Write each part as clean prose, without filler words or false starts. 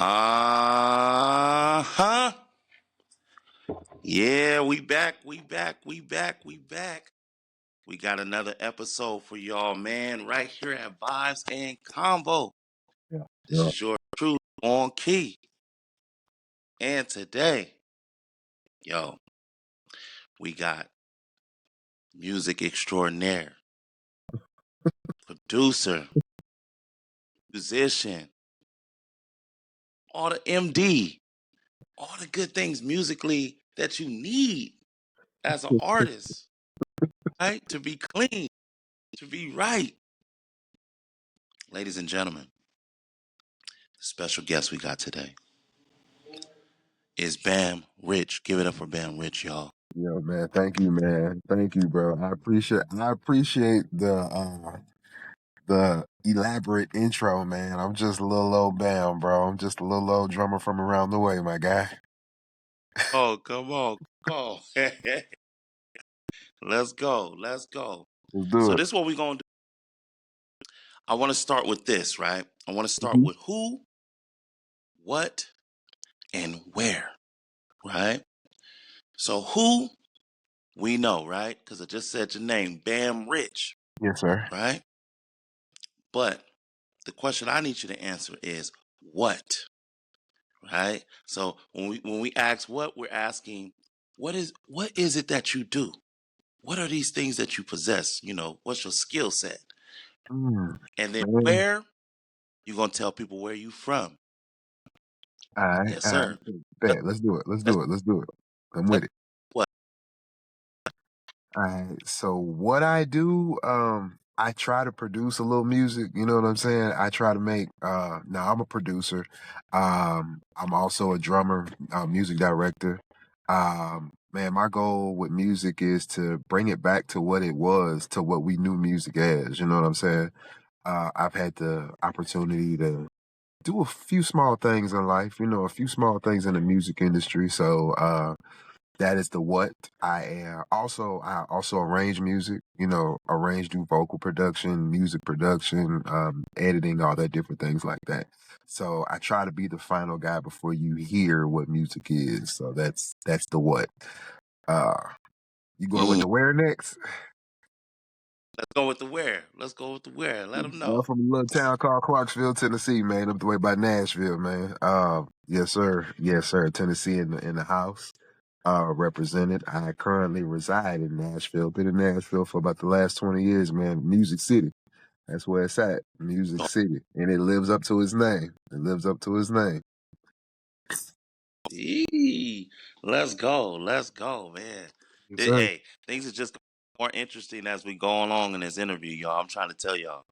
Uh-huh. Yeah, we back. We got another episode for y'all, man, right here at Vibes and Convo. Yeah. This is your truly on key. And today, yo, we got music extraordinaire, producer, musician, all the MD, all the good things musically that you need as an artist, right? To be clean, to be right. Ladies and gentlemen, the special guest we got today is Bam Rich. Give it up for Bam Rich, y'all. Yo, man. Thank you, man. Thank you, bro. I appreciate the elaborate intro, man. I'm just a little old Bam, bro. I'm just a little old drummer from around the way, my guy. Oh, come on. Let's go. Let's do So it. this is what we're going to do. I want to start with this, right? I want to start Mhm. with who, what, and where, right? So who, we know, right? Because I just said your name, Bam Rich, Yes, sir. right? But the question I need you to answer is what, right? So when we ask what, we're asking what is it that you do? What are these things that you possess? You know, what's your skill set? Mm, And then man. where, you're going to tell people where you from. All right. Yes, sir. Bet. Let's do it. Let's That's do it. Let's do it. I'm with it. what. All right. So what I do, I try to produce a little music, you know what I'm saying? I try to make now I'm a producer. I'm also a drummer, music director. Man, my goal with music is to bring it back to what it was, to what we knew music as, you know what I'm saying? I've had the opportunity to do a few small things in life, a few small things in the music industry. So that is the what I am. I also arrange music, arrange, do vocal production, music production, editing, all that different things like that. So I try to be the final guy before you hear what music is. So that's the what. Uh, you going with the where next? Let's go with the where. Let them I'm know. from a little town called Clarksville, Tennessee, man, up the way by Nashville, man. Yes, sir. Tennessee in the house. Represented. I currently reside in Nashville. Been in Nashville for about the last 20 years, man. Music City. That's where it's at. Music City. And it lives up to its name. Let's go, man. Yes, sir. Hey, things are just more interesting as we go along in this interview, y'all. I'm trying to tell y'all.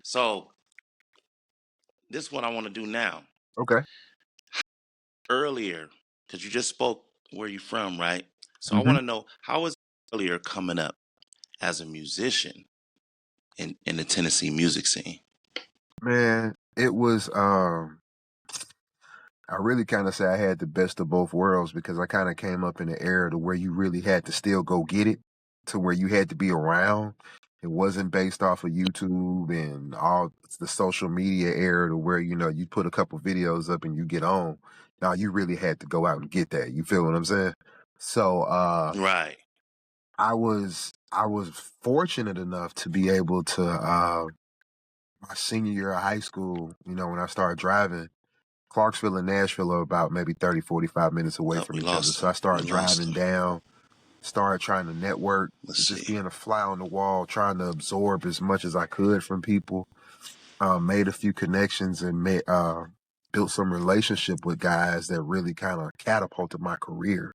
So this is what I want to do now. Okay. Earlier, because you just spoke where you from, right? So I Mm-hmm. want to know, how is earlier coming up as a musician in the Tennessee music scene? Man, it was I really kind of say I had the best of both worlds because I kind of came up in an era to where you really had to still go get it, to where you had to be around. It wasn't based off of YouTube and all the social media era to where, you put a couple videos up and you get on. Now you really had to go out and get that. You feel what I'm saying? So Right. I was fortunate enough to be able to my senior year of high school, when I started driving. Clarksville and Nashville are about maybe 30, 45 minutes away from We each other. lost So him. I started driving down, started trying to network, Let's just see. being a fly on the wall, trying to absorb as much as I could from people. Made a few connections and built some relationship with guys that really kind of catapulted my career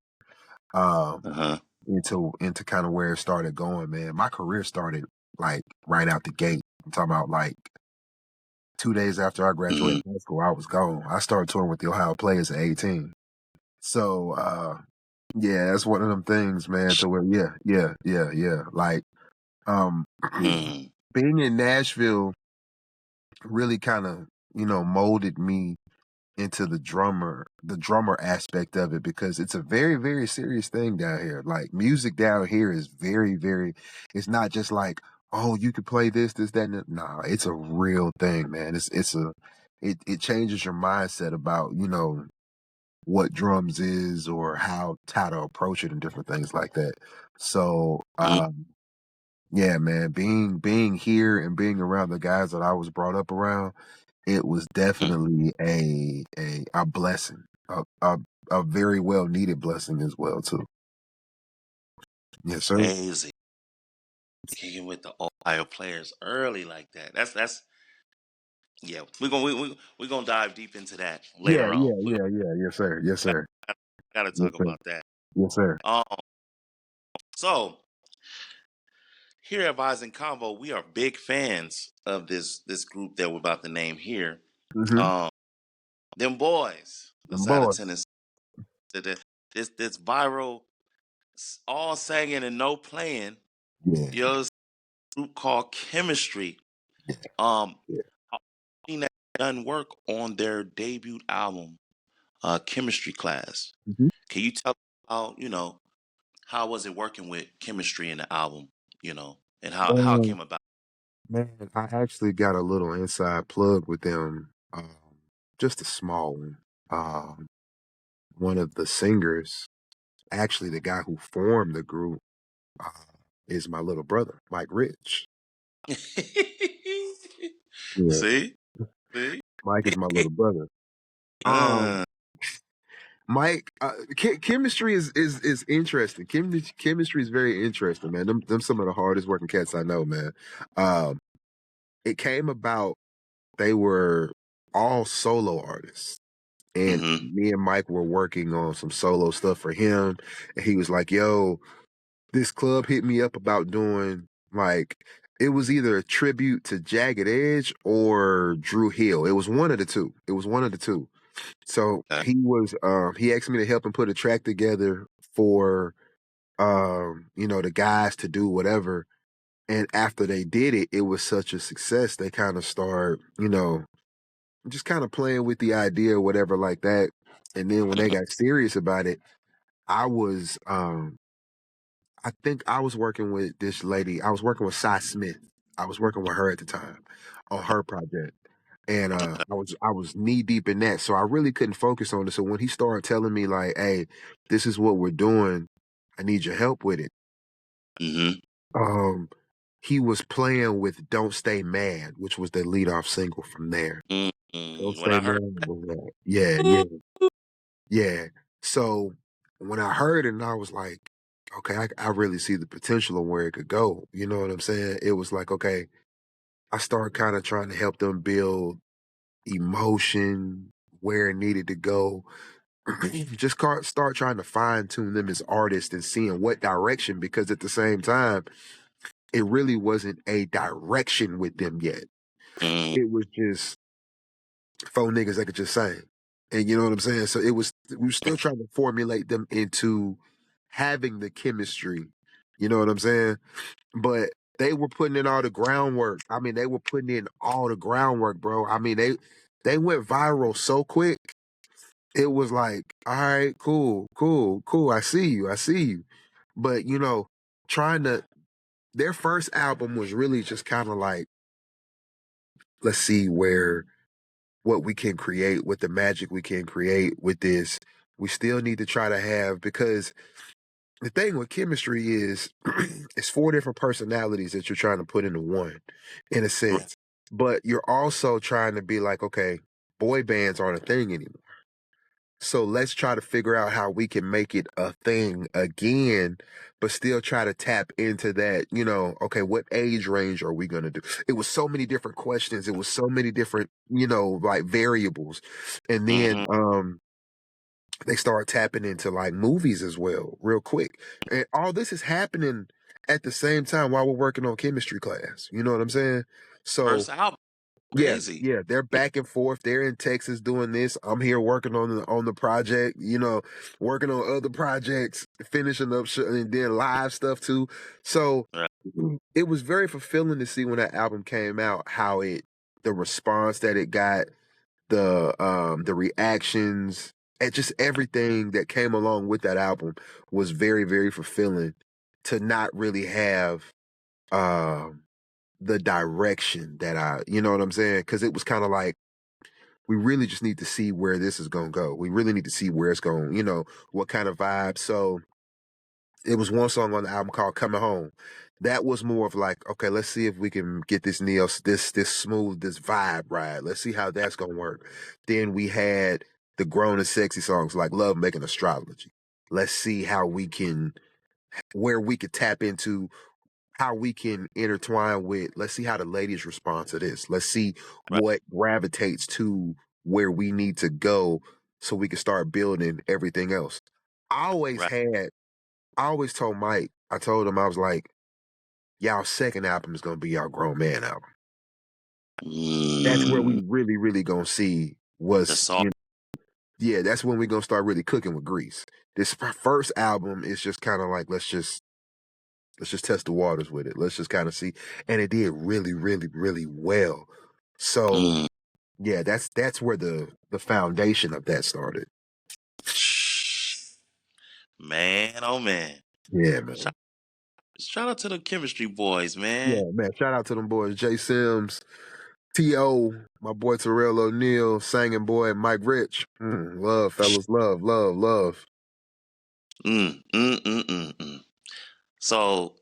Uh-huh. into kind of where it started going, man. My career started like right out the gate. I'm talking about like 2 days after I graduated high school, I was gone. I started touring with the Ohio Players at 18. So, yeah, that's one of them things, man, to where, yeah. Like, Mm. being in Nashville really kind of, molded me into the drummer aspect of it because it's a very, very serious thing down here. Like, music down here is very, very, it's not just like, oh, you could play this, that, and that. Nah, it's a real thing, man. it changes your mindset about, you know, what drums is or how to approach it and different things like that. So Mm, yeah, man, being here and being around the guys that I was brought up around, it was mm. definitely a blessing, a very well needed blessing as well too. Yes, sir. Crazy. Kicking with the Ohio players early like that. That's yeah. We're gonna dive deep into that Yeah, later on. yeah, yeah, yeah. Yes, sir. Yes, sir. Gotta Yes, talk sir. about that. Yes, sir. Um, so here at Vibes and Convo, we are big fans of this group that we're about to name here. Mm-hmm. Um, them boys, the Them side of boys. Tennessee, this viral, all singing and no playing. Yeah, You know, this group called Chemistry. yeah, Um, yeah. that done work on their debut album, Chemistry Class. Mm-hmm. Can you tell about, how was it working with chemistry in the album, and how it Man, came about? man, I actually got a little inside plug with them. Just a small one. One of the singers, actually the guy who formed the group, uh, is my little brother, Mike Rich. Yeah, See? See? Mike is my little brother. Um, Uh, Mike, chemistry is interesting. Chemistry is very interesting, man. Them some of the hardest working cats I know, man. Um, it came about, they were all solo artists. And mm-hmm. me and Mike were working on some solo stuff for him. And he was like, yo, this club hit me up about doing, like, it was either a tribute to Jagged Edge or Drew Hill. It was one of the two. It was one of the two. So he asked me to help him put a track together for you know, the guys to do whatever. And after they did it, it was such a success. They kind of start, you know, just kind of playing with the idea or whatever like that. And then when they got serious about it, I was I think I was working with this lady. I was working with Cy Smith. I was working with her at the time on her project. And I was knee deep in that. So I really couldn't focus on it. So when he started telling me like, hey, this is what we're doing, I need your help with it. Mm-hmm. Um he was playing with Don't Stay Mad, which was the lead off single from there. Don't Mm-hmm. When Stay I heard Mad was that. Yeah, yeah. Yeah. So when I heard it, and I was like, okay, I really see the potential of where it could go. You know what I'm saying? It was like, okay, I started kind of trying to help them build emotion where it needed to go. Just start trying to fine tune them as artists and seeing what direction, because at the same time, it really wasn't a direction with them yet. mm, It was just four niggas that could just sing. And you know what I'm saying? So we were still trying to formulate them into having the chemistry. You know what I'm saying? But they were putting in all the groundwork. I mean, they were putting in all the groundwork, bro. I mean, they went viral so quick. It was like, all right, cool, cool, cool. I see you. I see you. But you know, trying to their first album was really just kind of like, let's see where what we can create, what the magic we can create with this. We still need to try to have, because the thing with chemistry is it's four different personalities that you're trying to put into one, in a right. sense. But you're also trying to be like, okay, boy bands aren't a thing anymore. So let's try to figure out how we can make it a thing again, but still try to tap into that, you know, okay, what age range are we going to do? It was so many different questions. It was so many different, you know, like variables. And then Mm-hmm. they start tapping into like movies as well, real quick. And all this is happening at the same time while we're working on chemistry class. You know what I'm saying? So First album, yeah, crazy. yeah, they're back and forth. They're in Texas doing this. I'm here working on the project. You know, working on other projects, finishing up and then live stuff too. So Right. it was very fulfilling to see when that album came out, how the response that it got, the reactions, and just everything that came along with that album was very, very fulfilling, to not really have um the direction that you know what I'm saying? Because it was kind of like, we really just need to see where this is gonna go. We really need to see where it's going, what kind of vibe. So it was one song on the album called Coming Home. That was more of like, okay, let's see if we can get this this smooth, this vibe right. Let's see how that's gonna work. Then we had the grown and sexy songs like Love Making Astrology. Let's see where we could tap into how we can intertwine with, let's see how the ladies respond to this. Let's see Right. what gravitates to where we need to go so we can start building everything else. I always Right. had I always told Mike, I told him, I was like, y'all second album is gonna be our grown man album. That's where we Mm, really, really gonna see the what's, salt. yeah, that's when we're gonna start really cooking with grease. This first album is just kind of like, let's just test the waters with it. Let's just kind of see. And it did really, really, really well. So Mm. yeah, that's where the foundation of that started. Man, oh man. Yeah, man. Shout out to the Chemistry boys, man. Yeah, man. Shout out to them boys, Jay Sims, T.O., my boy Terrell O'Neal, singing boy, Mike Rich. Love, fellas. Love, love, love. Mm, mm, mm, mm, mm. So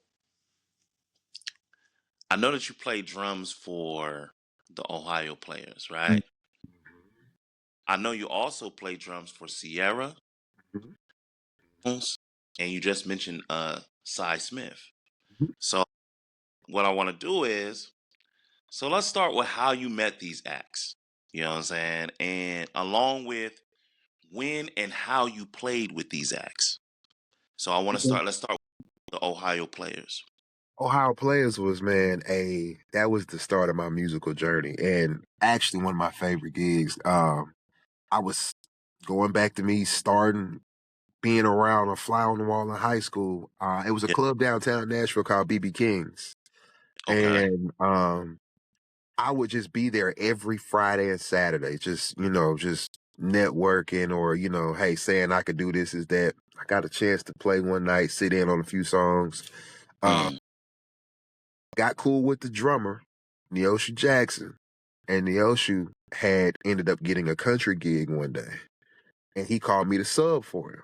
I know that you play drums for the Ohio players, right? I know you also play drums for Ciara, Mhm. and you just mentioned Cy Smith. Mhm. So what I want to do is, so let's start with how you met these acts. You know what I'm saying? And along with when and how you played with these acts. So I want to Mhm. start. Let's start with the Ohio players. Ohio Players was, man, that was the start of my musical journey, and actually one of my favorite gigs. I was going back to me starting being around a fly on the wall in high school. It was a Yeah. club downtown Nashville called BB King's, Okay. and I would just be there every Friday and Saturday, just networking or hey, saying I could do this is that. I got a chance to play one night, sit in on a few songs. Mm, Got cool with the drummer, Neoshu Jackson, and Neoshu had ended up getting a country gig one day, and he called me to sub for him.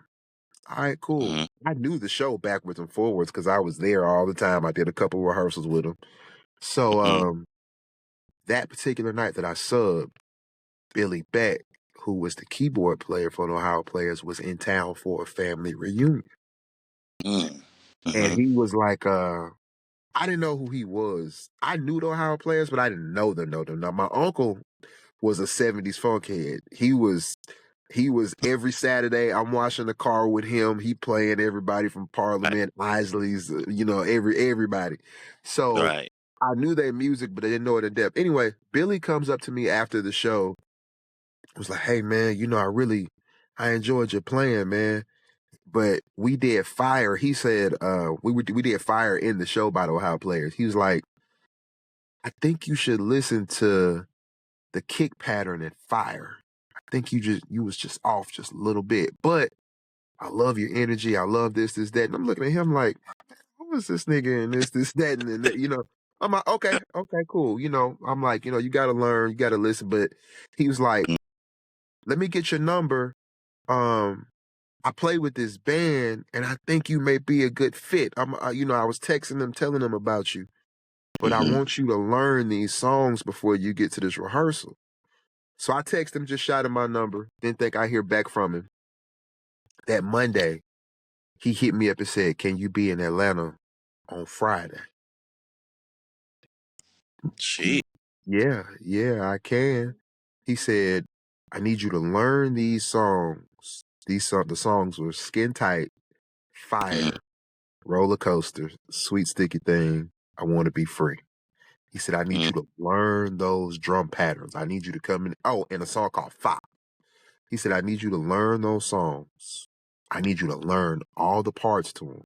All right, cool. mm, I knew the show backwards and forwards because I was there all the time. I did a couple rehearsals with him. So mm, that particular night that I subbed, Billy Beck, who was the keyboard player for the Ohio Players, was in town for a family reunion. mm, And mm, he was like, I didn't know who he was. I knew the Ohio Players, but I didn't know them. Now my uncle was a 70s funk head. He was every Saturday. I'm washing the car with him. He playing everybody from right. Parliament, Isley's, everybody. So Right. I knew their music, but I didn't know it in depth. Anyway, Billy comes up to me after the show, was like, "Hey man, I enjoyed your playing, man. But we did fire." He said, we did fire in the show by the Ohio Players." He was like, "I think you should listen to the kick pattern and fire. I think you was just off just a little bit. But I love your energy. I love this, that." And I'm looking at him like, who is this nigga and this, that, and that, I'm like, okay, cool. I'm like, you gotta learn, you gotta listen. But he was like, Mm, let me get your number. Um, I play with this band and I think you may be a good fit. I was texting them, telling them about you, but I mm, want you to learn these songs before you get to this rehearsal. So I text him, just shot him my number. Didn't think I hear back from him. That Monday, he hit me up and said, "Can you be in Atlanta on Friday?" She. Yeah, yeah, I can. He said, "I need you to learn these songs. The songs were Skin Tight, Mm, Fire, Roller Coaster, Sweet Sticky Thing, I Want to Be Free." He said, "I need mm, you to learn those drum patterns. I need you to come in." Oh, and a song called Fop. He said, "I need you to learn those songs. I need you to learn all the parts to them.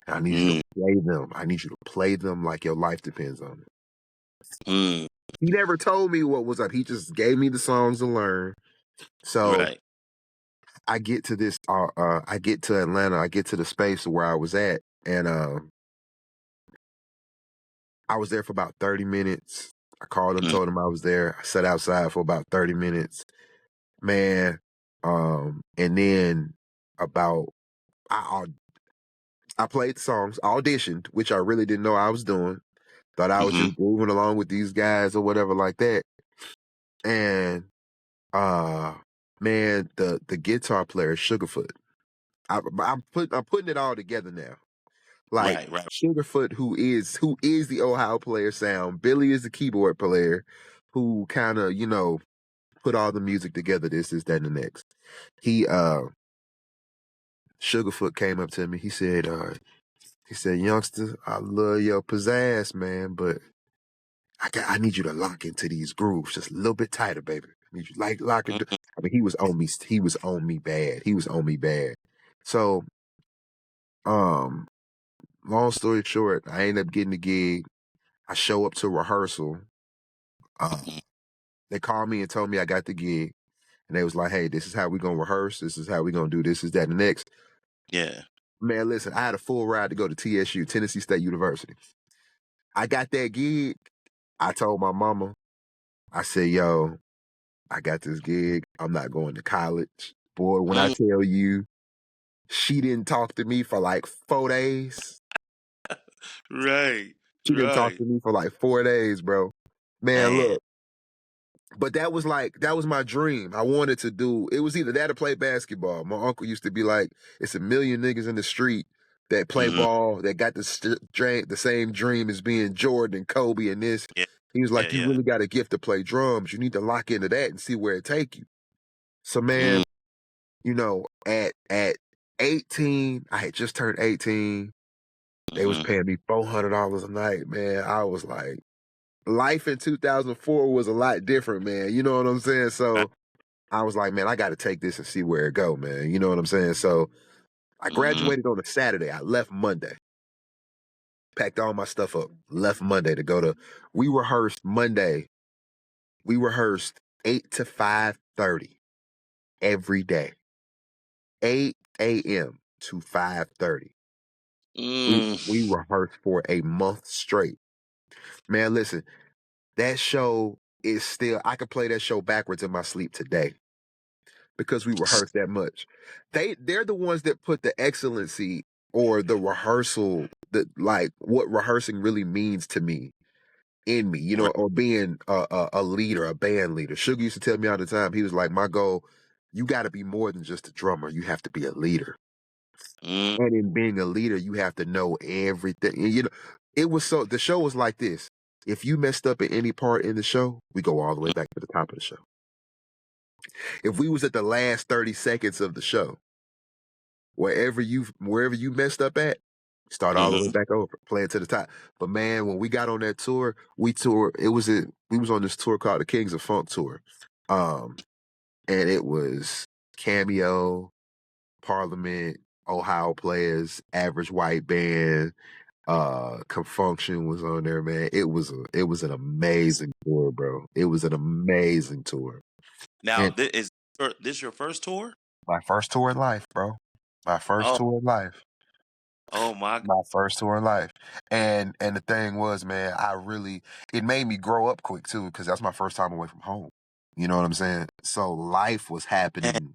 And I need you to mm, play them. I need you to play them like your life depends on it." mm. He never told me what was up. He just gave me the songs to learn. So Right. I get to Atlanta. I get to the space where I was at, and I was there for about 30 minutes. I called him, Mm-hmm. told him I was there. I sat outside for about 30 minutes. Man, and then about I I played the songs, auditioned, which I really didn't know I was doing. Thought I was Mm-hmm. just moving along with these guys or whatever like that. And uh man, the guitar player, Sugarfoot. I'm putting it all together now. Like Right, right. Sugarfoot, who is the Ohio player sound. Billy is the keyboard player who kind of, put all the music together, this, that, and the next. He Sugarfoot came up to me. He said, youngster, I love your pizzazz, man, but I need you to lock into these grooves just a little bit tighter, baby. I need you lock into. Mm-hmm. I mean, he was on me. He was on me bad. He was on me bad. So, um, long story short, I ended up getting the gig. I show up to rehearsal. Mm-hmm. They called me and told me I got the gig, and they was like, "Hey, this is how we gonna rehearse. This is how we gonna do this, is that, and the next." Yeah. Man, listen, I had a full ride to go to TSU, Tennessee State University. I got that gig. I told my mama, I said, "Yo, I got this gig. I'm not going to college." Boy, when I Mm, tell you, she didn't talk to me for like 4 days. right, She didn't talk right. to me for like 4 days, bro. Man, Man. look. But that was my dream. I wanted to do it was either that or play basketball. My uncle used to be like, it's a million niggas in the street that play Mm-hmm. ball that got the same dream as being Jordan and Kobe and this. Yeah, He was yeah, like, you yeah. really got a gift to play drums. You need to lock into that and see where it take you. So man, Mm, at 18, I had just turned 18. They was mm-hmm. paying me $400 a night, man. I was like, life in 2004 was a lot different, man. You know what I'm saying? Right. So I was like, man, I got to take this and see where it go, man. You know what I'm saying? So I Mm-hmm. graduated on a Saturday. I left Monday, packed all my stuff up, left Monday to go to. We rehearsed Monday. We rehearsed 8 to 5:30 every day, 8 a.m. to 5:30. We Mm, we rehearsed for a month straight. Man, listen, that show is still. I could play that show backwards in my sleep today because we rehearsed that much. They're the ones that put the excellency or the rehearsal, that like what rehearsing really means to me in me, right. or being a leader, a band leader. Sugar used to tell me all the time. He was like, my goal, you got to be more than just a drummer. You have to be a leader, Mm, and in being a leader, you have to know everything. And, it was so. The show was like this. If you messed up at any part in the show, we go all the way back to the top of the show. If we was at the last 30 seconds of the show, wherever you messed up at, start all the way mm-hmm. back over, play it to the top. But man, when we got on that tour, we was on this tour called the Kings of Funk tour. Um, and it was Cameo, Parliament, Ohio Players, Average White Band, Confunction was on there, man. It was an amazing tour, bro. It was an amazing tour. Now, And this your first tour? my first tour in life, bro. My first Oh, tour in life. oh my. My first tour in life. And the thing was, man, it made me grow up quick too, because that's my first time away from home. You know what I'm saying? So life was Man. happening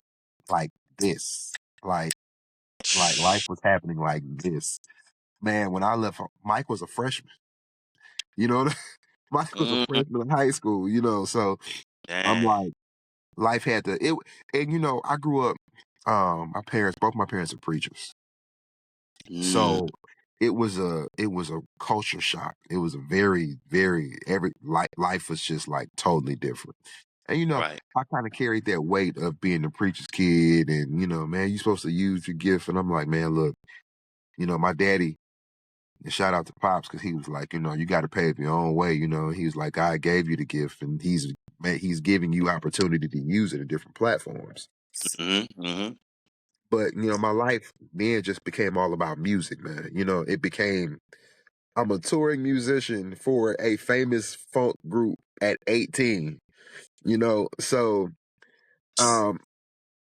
like this. Like life was happening like this. Man, when I left, Mike was a freshman. You know, Mike was a Mm, freshman in high school, so I'm dang. like, life had to it and I grew up, both my parents are preachers. Mm, So it was a culture shock. It was a very, very life was just like totally different. And right. I kind of carried that weight of being a preacher's kid, and man, you're supposed to use your gift. And I'm like, man, look, my daddy, and shout out to Pops, because he was like, you got to pave your own way. He was like, God gave you the gift, and he's giving you opportunity to use it in different platforms. Mm-hmm. Mm-hmm. But my life then just became all about music, man. I'm a touring musician for a famous funk group at 18, so um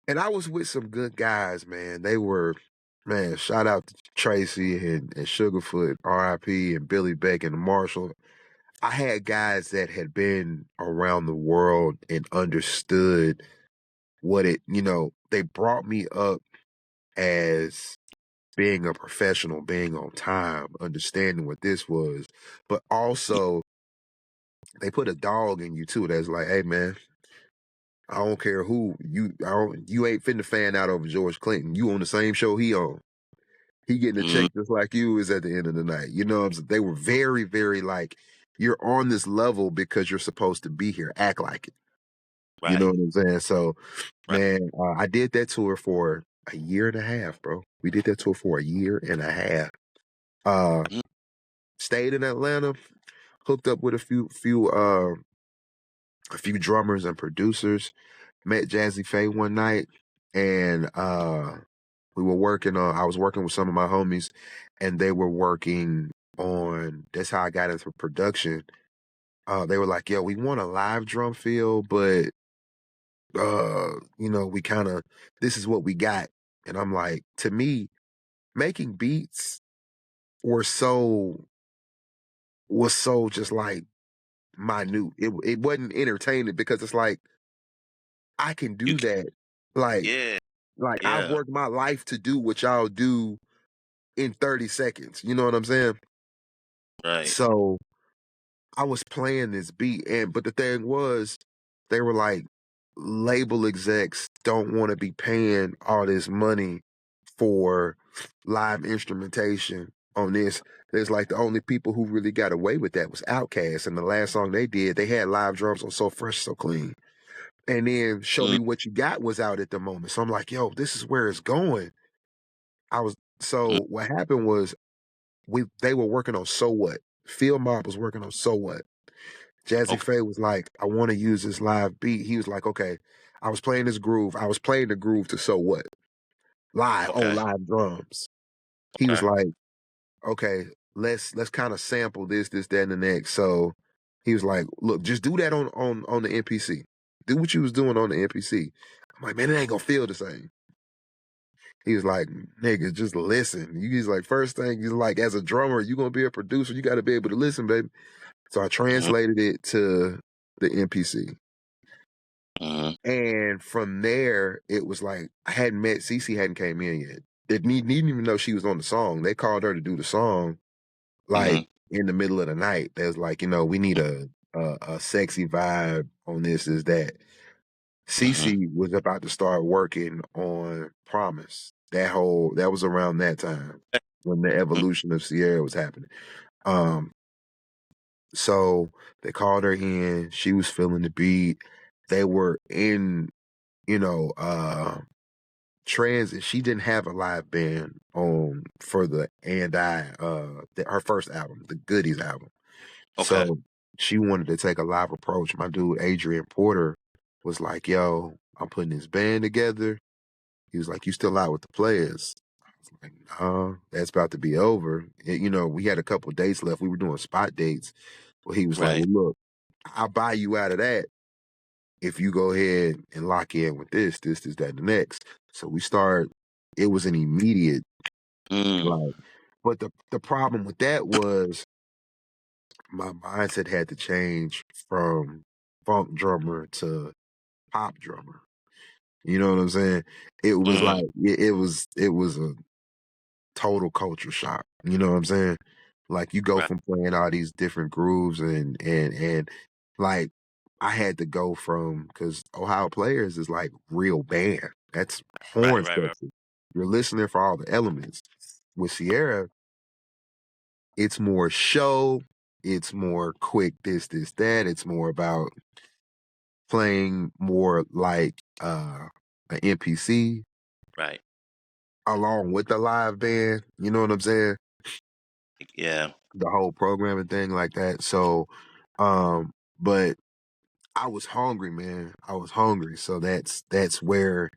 and I was with some good guys, man. They were, man, shout out to Tracy and Sugarfoot, RIP, and Billy Beck and Marshall. I had guys that had been around the world and understood what it, they brought me up as being a professional, being on time, understanding what this was, but also they put a dog in you too. That's like, hey man, I don't care who you ain't finna fan out over George Clinton. You on the same show he on. He getting a Mm-hmm. check just like you is at the end of the night. You know what I'm saying? They were very, very like, you're on this level because you're supposed to be here. Act like it. You know Right. what I'm saying? So, Right. man, I did that tour for a year and a half, bro. We did that tour for a year and a half. Mm-hmm. Stayed in Atlanta, hooked up with a few drummers and producers. Met Jazze one night, and we were working on. I was working with some of my homies, and they were working on. That's how I got into production. They were like, "Yo, we want a live drum fill, but we kind of this is what we got." And I'm like, to me, making beats were so was so just like minute. It wasn't entertaining because it's like I can You do can, that. Like yeah, I've yeah, worked my life to do what y'all do in 30 seconds. You know what I'm saying? right. So I was playing this beat, but the thing was, they were like, label execs don't want to be paying all this money for live instrumentation on this. There's like the only people who really got away with that was Outkast, and the last song they did, they had live drums on So Fresh, So Clean. And then Show Mm-hmm. Me What You Got was out at the moment. So I'm like, yo, this is where it's going. So what happened was they were working on So What. Field Mob was working on So What. Jazze Okay. Faye was like, I want to use this live beat. He was like, okay, I was playing this groove. I was playing the groove to So What live on Okay. live drums. He was Okay. like, okay, let's kind of sample this, that, and the next. So he was like, look, just do that on the MPC. Do what you was doing on the MPC. I'm like, man, it ain't gonna feel the same. He was like, nigga, just listen. He's like, first thing, he's like, as a drummer, you gonna be a producer, you gotta be able to listen, baby. So I Mm-hmm. translated it to the MPC. Mm-hmm. And from there, it was like I hadn't met Cece hadn't came in yet. They didn't even know she was on the song. They called her to do the song like Mm-hmm. in the middle of the night. They was like, we need a sexy vibe on this, is that. Mm-hmm. Cece was about to start working on Promise. That was around that time when the evolution of Ciara was happening. Um, so they called her in. She was feeling the beat. They were in, you know, transit. She didn't have a live band on for the her first album, the Goodies album. Okay. So she wanted to take a live approach. My dude Adrian Porter was like, "Yo, I'm putting this band together." He was like, "You still out with the players?" I was like, "No, that's about to be over." We had a couple dates left. We were doing spot dates. But he was like, Right. "Well, look, I'll buy you out of that if you go ahead and lock in with this, that, and the next." So we start. It was an immediate Mm. like, but the problem with that was my mindset had to change from funk drummer to pop drummer. You know what I'm saying? It was Mm. like it was a total culture shock. You know what I'm saying? Like you go Right. from playing all these different grooves and like I had to go from because Ohio Players is like real band. That's Right. horn Right. Right. section. You're listening for all the elements. With Ciara, it's more show. It's more quick. This, that. It's more about playing more like an NPC Right. along with the live band. You know what I'm saying? Yeah. The whole programming thing like that. So, but I was hungry, man. I was hungry. So that's where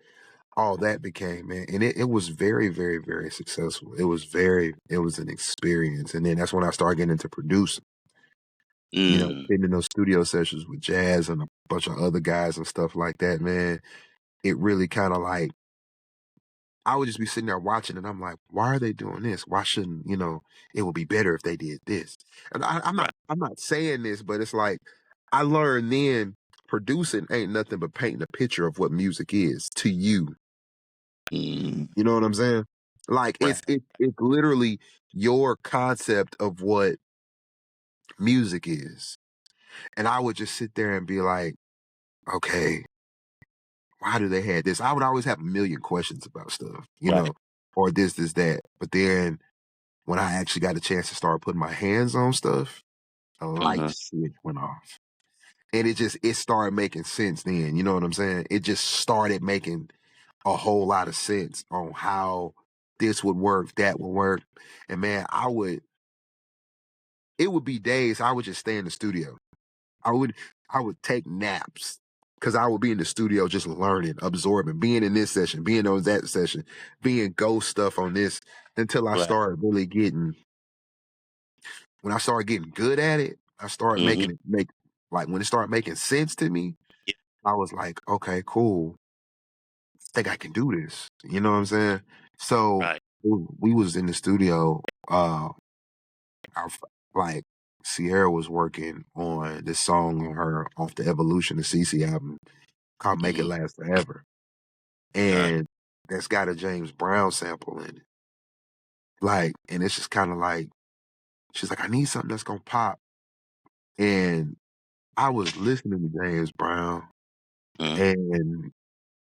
all that became, man. And it was very, very, very successful. It was an experience. And then that's when I started getting into producing, Mm. sitting in those studio sessions with Jazze and a bunch of other guys and stuff like that, man. It really kind of like I would just be sitting there watching, and I'm like, why are they doing this? Why shouldn't, it would be better if they did this. And Right. I'm not saying this, but it's like I learned then producing ain't nothing but painting a picture of what music is to you. Mm, You know what I'm saying? Like right. it's literally your concept of what music is. And I would just sit there and be like, okay, why do they have this? I would always have a million questions about stuff, Right. or this, that. But then when I actually got a chance to start putting my hands on stuff, a light Hmm. switch went off. And it started making sense then. You know what I'm saying? It just started making a whole lot of sense on how this would work, that would work. And man, it would be days I would just stay in the studio. I would I would take naps because I would be in the studio just learning, absorbing, being in this session, being on that session, being ghost stuff on this until I Right. started really getting when I started getting good at it, I started Hmm. making it make like when it started making sense to me, Yeah. I was like, okay, cool. I think I can do this. You know what I'm saying? So Right. we was in the studio, our like Ciara was working on this song on her off the Evolution the CC album called Make It Hmm. Last Forever. Okay. And that's got a James Brown sample in it. Like, and it's just kind of like, she's like, I need something that's gonna pop. And I was listening to James Brown Hmm. and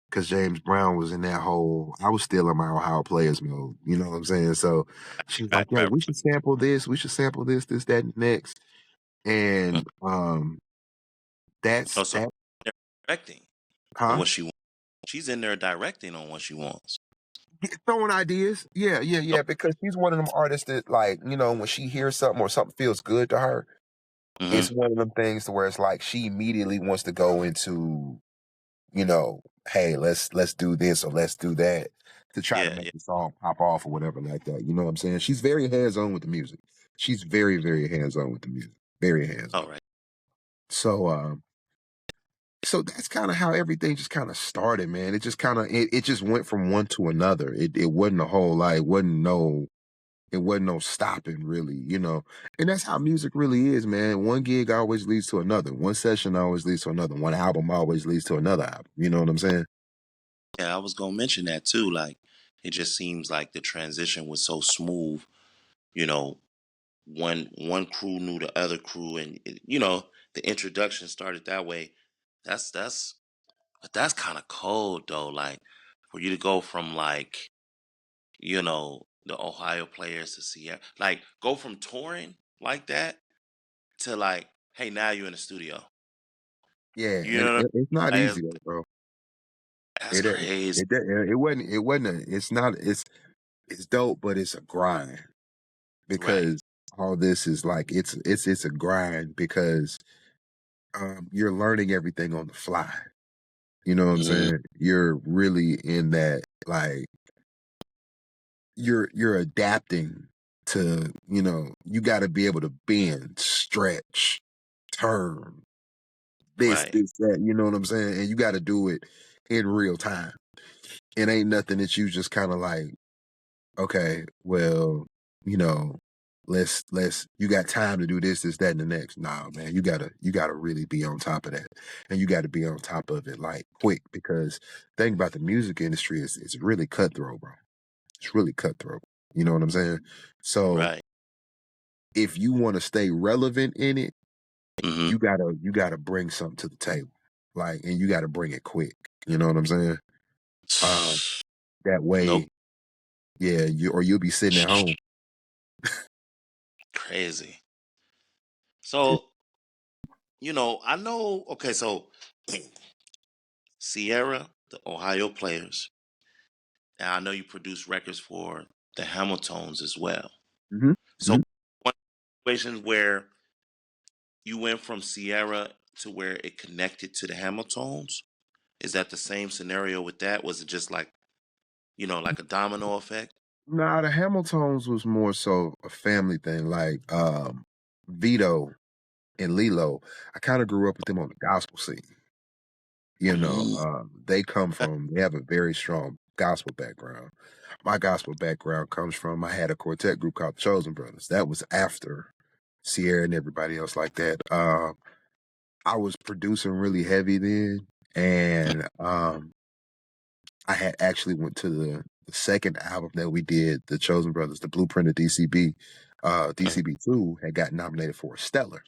because James Brown was in that whole, I was still in my Ohio players mode, you know what I'm saying? So she was Right. like, yo, Right. we should sample this, we should sample this, that, and next. Mhm. And Oh, that's so that, they're directing on huh? what she wants. She's in there directing on what she wants. Throwing ideas. Yeah, yeah, Oh, yeah. Because she's one of them artists that, like, when she hears something or something feels good to her, it's hmm. one of them things to where it's like she immediately wants to go into, hey, let's do this or let's do that to try to Yeah. make Yeah. the song pop off or whatever like that. You know what I'm saying? She's very hands on with the music. She's very, very hands on with the music. Very hands on. All right. So so that's kind of how everything just kind of started, man. It just kind of it just went from one to another. It wasn't a whole lot. It wasn't no stopping really. And that's how music really is, man. One gig always leads to another. One session always leads to another. One album always leads to another album. You know what I'm saying? Yeah, I was gonna mention that too. Like, it just seems like the transition was so smooth. You know, one crew knew the other crew, and the introduction started that way. That's but that's kind of cold though. Like, for you to go from like the Ohio players to Sierra, like go from touring like that to like, hey, now you're in the studio. Yeah, You and know what it's not I mean? easy though, bro. That's It crazy. it wasn't it's not it's dope, but it's a grind Right. because all this is like it's a grind because you're learning everything on the fly. You know what I'm Hmm. saying? You're really in that like you're adapting to, you got to be able to bend, stretch, turn, Right. that, you know what I'm saying? And you got to do it in real time. It ain't nothing that you just kind of like, okay, well, you know, let's you got time to do this, that, and the next. Nah, man, you gotta really be on top of that. And you gotta be on top of it like quick because the thing about the music industry is it's really cutthroat, bro. It's really cutthroat. You know what I'm saying? So Right. if you want to stay relevant in it, Hmm. you gotta bring something to the table. Like, and you gotta bring it quick. You know what I'm saying? Um, that Nope. way, yeah, you'll be sitting at home. Crazy. So, I know. Okay, so Sierra, the Ohio players, and I know you produce records for the Hamiltons as well. Hmm. So, one situations where you went from Sierra to where it connected to the Hamiltons, is that the same scenario with that? Was it just like, like a domino effect? Nah, the Hamiltons was more so a family thing. Like Vito and Lilo, I kind of grew up with them on the gospel scene. Mm, They have a very strong gospel background. My gospel background comes from, I had a quartet group called the Chosen Brothers. That was after Ciara and everybody else like that. I was producing really heavy then, and I had actually went to the second album that we did, the Chosen Brothers, the Blueprint of DCB. DCB2 had got nominated for a Stellar.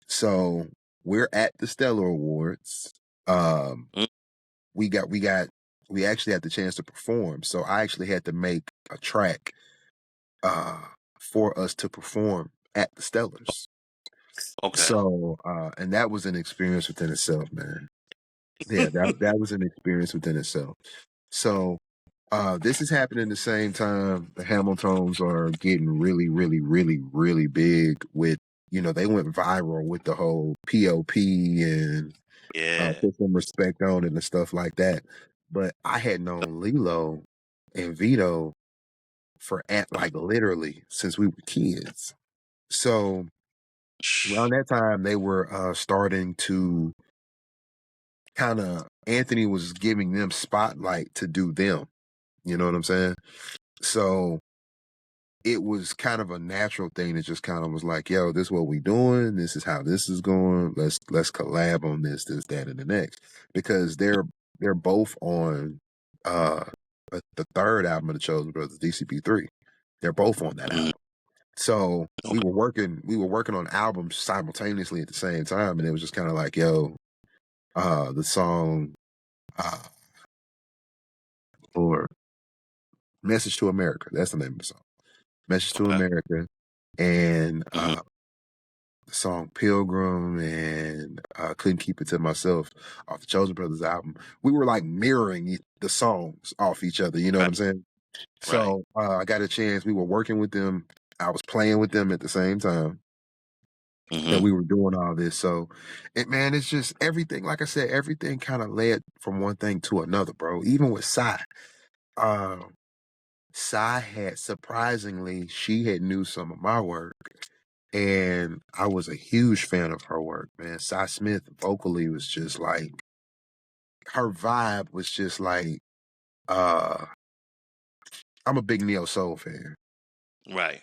So we're at the Stellar Awards. We actually had the chance to perform. So I actually had to make a track for us to perform at the Stellars. Okay. So and that was an experience within itself, man. Yeah, that was an experience within itself. So this is happening the same time the Hamiltons are getting really, really, really, really big with, they went viral with the whole POP and Yeah. put some respect on it and stuff like that. But I had known Lilo and Vito for like literally since we were kids. So around that time they were starting to Anthony was giving them spotlight to do them. You know what I'm saying? So it was kind of a natural thing that just kind of was like, yo, this is what we doing. This is how this is going. Let's collab on this, that, and the next. Because they're both on the third album of the Chosen Brothers, DCP3. They're both on that album. So we were working on albums simultaneously at the same time, and it was just kind of like, yo, the song for Message to America. That's the name of the song. Message to America. And the song Pilgrim and Couldn't Keep It to Myself off the Chosen Brothers album. We were like mirroring the songs off each other, you know what I'm saying? So I got a chance. We were working with them. I was playing with them at the same time that we were doing all this. So, man, it's just everything. Like I said, everything kind of led from one thing to another, bro. Even with Psy. Psy had, surprisingly, she had knew some of my work. And I was a huge fan of her work, man. Psy Smith vocally was just like, her vibe was just like, I'm a big Neo Soul fan. Right.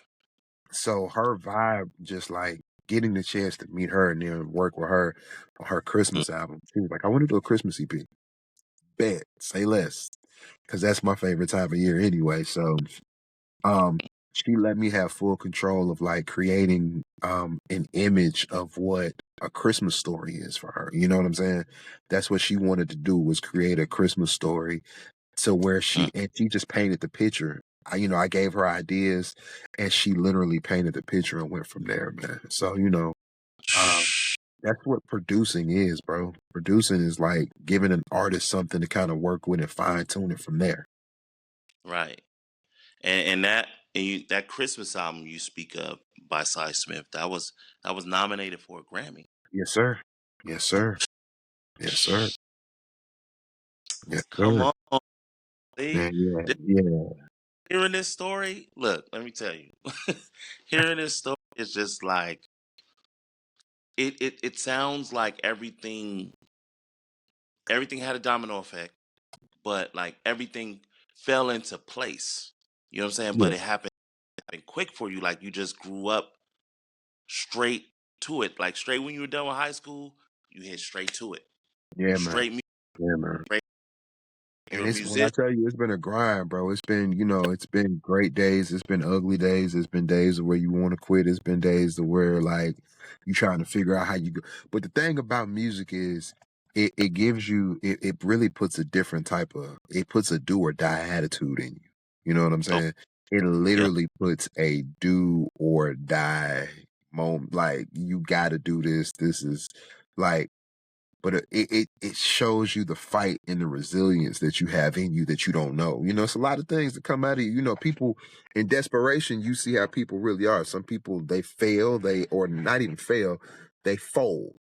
So her vibe, just like getting the chance to meet her and then work with her on her Christmas album. She was like, I want to do a Christmas EP. Bet, say less. Because that's my favorite time of year anyway. So she let me have full control of like creating an image of what a Christmas story is for her. You know what I'm saying? That's what she wanted to do, was create a Christmas story to where she just painted the picture. I gave her ideas and she literally painted the picture and went from there, man. So, that's what producing is, bro. Producing is like giving an artist something to kind of work with and fine tune it from there. Right. And that Christmas album you speak of by Cy Smith, that was nominated for a Grammy. Yes, sir. Yes, sir. Yes, sir. Yes, Come sir. on, see? Man, yeah. Hearing this story, look, let me tell you. Hearing this story is just like it sounds like everything had a domino effect, but like everything fell into place. You know what I'm saying? Yeah. But it happened quick for you. Like you just grew up straight to it. Like straight when you were done with high school, you hit straight to it. Yeah, man. Straight music. Yeah, man. You're And a when I musician. tell you, it's been a grind, bro. It's been, it's been great days. It's been ugly days. It's been days where you want to quit. It's been days where like you trying to figure out how you go. But the thing about music is it gives you, it really puts a different type of, it puts a do or die attitude in you. You know what I'm saying? It literally puts a do or die moment. Like, you got to do this. This is like, but it shows you the fight and the resilience that you have in you that you don't know. It's a lot of things that come out of you. People in desperation, you see how people really are. Some people, they fail, or not even fail, they fold.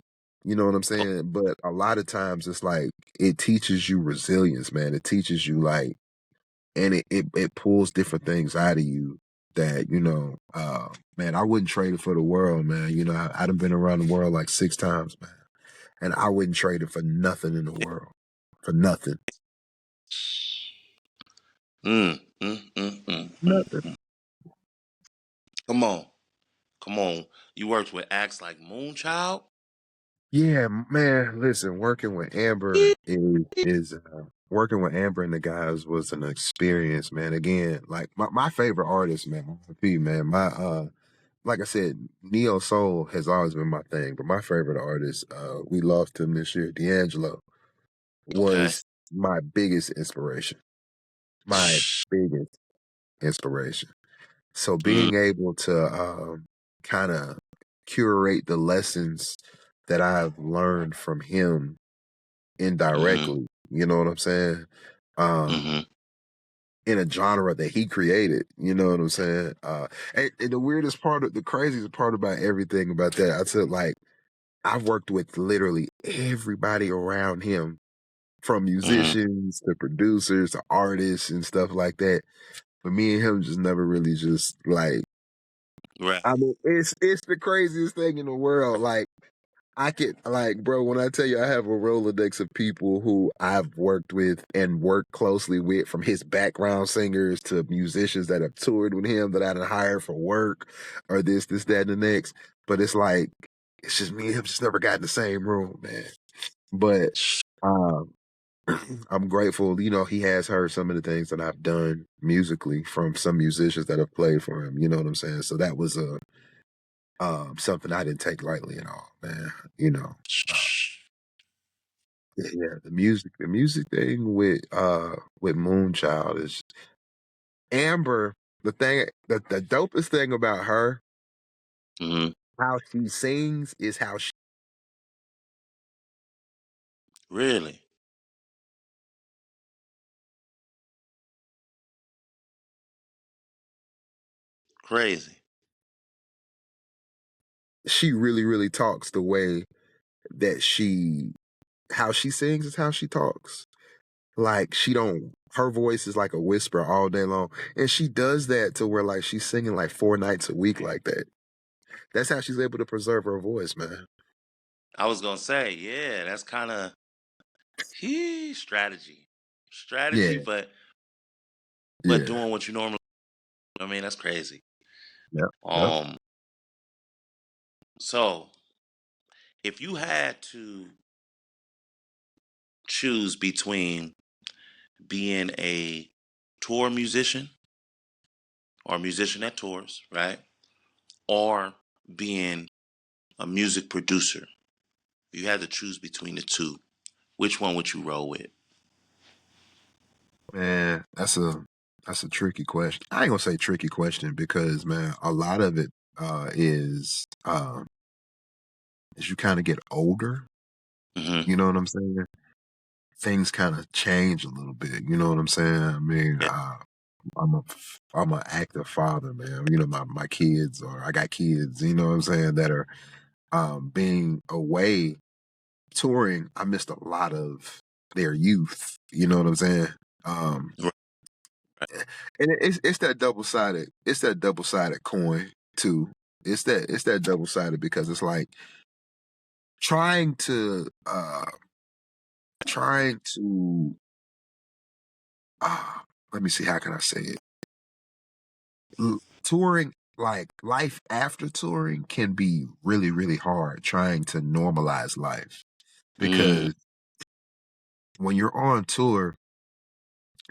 You know what I'm saying? But a lot of times it's like, it teaches you resilience, man. It teaches you like, and it pulls different things out of you that, man, I wouldn't trade it for the world, man. I done been around the world like 6 times, man. And I wouldn't trade it for nothing in the world. For nothing. Mm, mm, mm, mm, mm. Nothing. Come on. Come on. You worked with acts like Moonchild? Yeah, man. Listen, working with Amber is working with Amber and the guys was an experience, man. Again, like my favorite artist, man. R.I.P., man. My like I said, neo soul has always been my thing, but my favorite artist, we lost him this year. D'Angelo Okay. was my biggest inspiration. My biggest inspiration. So Mm, being able to kind of curate the lessons that I've learned from him mm-hmm, indirectly, you know what I'm saying? Um, mm-hmm, in a genre that he created, you know what I'm saying? And the weirdest part the craziest part about everything about that, I said, like, I've worked with literally everybody around him, from mm-hmm. musicians to producers to artists and stuff like that. But me and him just never really just like, Right. I mean, it's the craziest thing in the world. Like, I could, like, bro, when I tell you I have a Rolodex of people who I've worked with and worked closely with, from his background singers to musicians that have toured with him that I done hired for work or this, that, and the next. But it's like, it's just me and him just never got in the same room, man. But um, I'm grateful, you know, he has heard some of the things that I've done musically from some musicians that have played for him. You know what I'm saying? So that was a something I didn't take lightly at all, man. You know, uh, yeah, the music thing with Moonchild is Amber. The dopest thing about her, Mm-hmm. how she sings, is how she. Really? Crazy. She really, really talks the way that how she sings is how she talks. Like, she don't, her voice is like a whisper all day long. And she does that to where, like, she's singing like 4 nights a week like that. That's how she's able to preserve her voice, man. I was gonna say, yeah, that's kind of he strategy. Strategy, Yeah, but yeah. doing what you normally. I mean, that's crazy. Yep, yep. Um, so if you had to choose between being a tour musician or a musician that tours, right? Or being a music producer. If you had to choose between the two, which one would you roll with? Man, that's a tricky question. I ain't gonna say tricky question because, man, a lot of it is as you kind of get older, Hmm. you know what I'm saying? Things kind of change a little bit. You know what I'm saying? I mean, Yeah. I'm an active father, man. You know, my kids, or I got kids, you know what I'm saying, that are being away touring. I missed a lot of their youth, you know what I'm saying? Um Right. and it's that double sided coin too. It's that double sided because it's like trying to trying to uh let me see, how can I say it? Touring, like, life after touring can be really, really hard, trying to normalize life, Mm, because when you're on tour,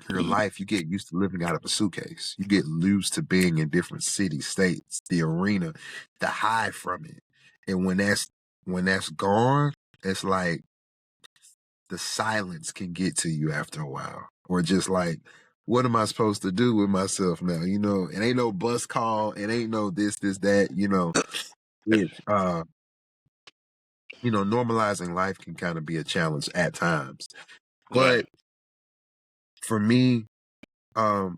your mhm. life, you get used to living out of a suitcase. You get used to being in different city states, the arena, the high from it. And when that's gone, it's like the silence can get to you after a while. Or just like, what am I supposed to do with myself now? You know, it ain't no bus call, it ain't no this, that, you know. It's normalizing life can kind of be a challenge at times. Right. But for me,